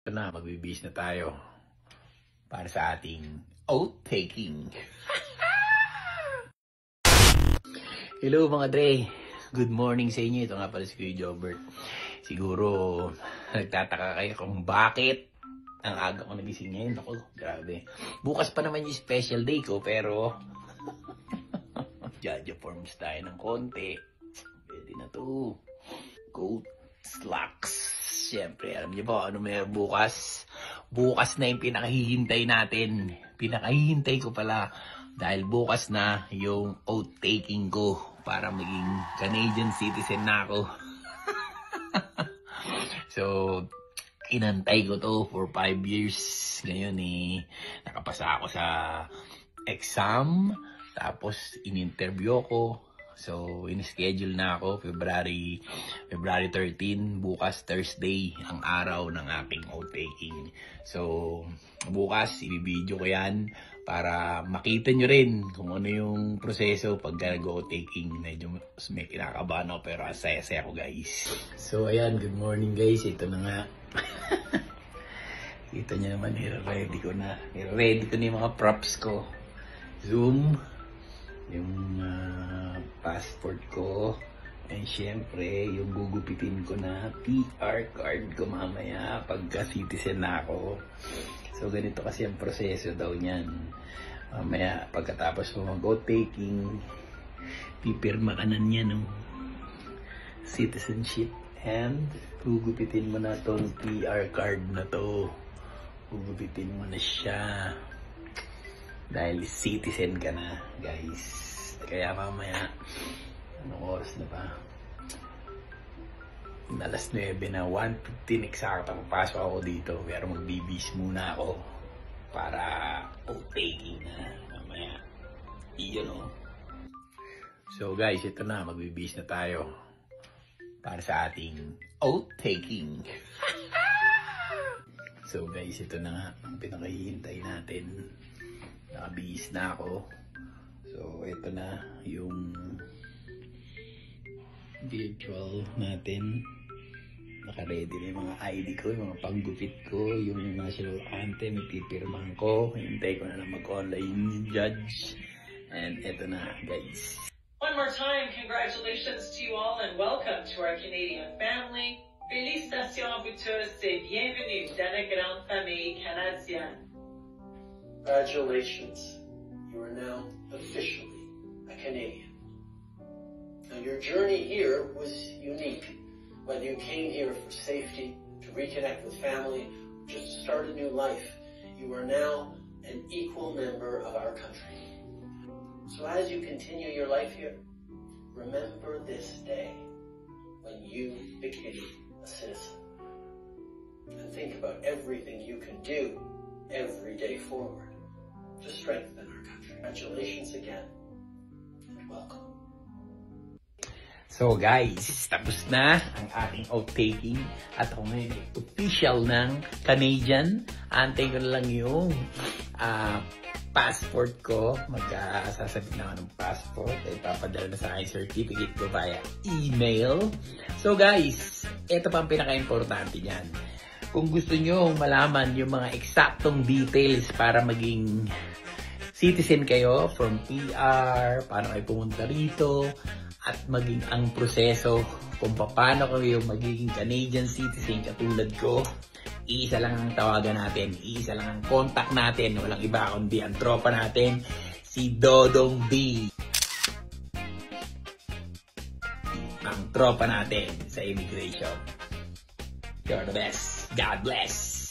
Ito na, magbibis na tayo para sa ating oath-taking. Hello mga Dre, good morning sa inyo. Ito nga pala si Kuya Jobert. Siguro nagtataka kayo kung bakit ang aga ko nagising ngayon. Ako, grabe. Bukas pa naman yung special day ko, pero Jaja forms tayo ng konti. Pwede na to. Goat slacks. Siyempre, alam niyo po ano may bukas. Bukas na yung pinakahihintay natin. Pinakahihintay ko pala. Dahil bukas na yung oath-taking ko para maging Canadian citizen na ako. So, inantay ko to for 5 years. Ngayon nakapasa ako sa exam. Tapos, in-interview ko. So, in-schedule na ako February 13, bukas Thursday, ang araw ng aking oath-taking. So, bukas, ibibideo ko yan para makita nyo rin kung ano yung proseso pag nag-oath-taking. Medyo may kinakabahan ako pero asaya-saya ko guys. So, ayan, good morning guys. Ito na nga. Kita nyo naman, ready ko na. Ready ko na yung mga props ko. Zoom. Yung passport ko, and syempre yung gugupitin ko na PR card ko mamaya pagka citizen na ako. So ganito kasi ang proseso daw niyan. Mamaya pagkatapos mo mag-oath-taking, pipirma ka na niya ng citizenship and gugupitin mo na tong PR card na to. Gugupitin mo na siya. Dahil citizen ka na, guys. Kaya mamaya, anong oras na ba? Alas 9 na, 1:15 exact ang pasok ako dito. Pero magbibis muna ako para oath-taking na mamaya. Iyon o. So guys, ito na, magbibis na tayo para sa ating oath-taking. So guys, ito na nga, ang pinakahihintay natin. Nakabihis na ako. So, ito na yung virtual natin. Naka-ready na yung mga ID ko, yung mga panggupit ko, yung national anthem, ipipirmahan ko. Hintay ko na lang mag-online judge. And ito na, guys. One more time, congratulations to you all and welcome to our Canadian family. Félicitations à vous tous et bienvenue dans la grande famille canadienne. Congratulations, you are now officially a Canadian. Now your journey here was unique. Whether you came here for safety, to reconnect with family, just to start a new life, you are now an equal member of our country. So as you continue your life here, remember this day when you became a citizen. And think about everything you can do every day forward to strengthen our country. Congratulations again, and welcome. So guys, tapos na ang ating oath-taking at ako ngayon official ng Canadian. Antay ko na lang yung passport ko. Magkasasabit na ako ng passport. Ipapadala na sa akin certificate ko via email. So guys, ito pa ang pinaka-importante niyan. Kung gusto nyo malaman yung mga eksaktong details para maging citizen kayo from PR, paano kayo pumunta rito, at maging ang proseso kung paano kayo magiging Canadian citizen katulad ko, iisa lang ang tawagan natin, iisa lang ang contact natin, walang iba kundi ang tropa natin, si Dodong B. Ang tropa natin sa immigration. You're the best. God bless.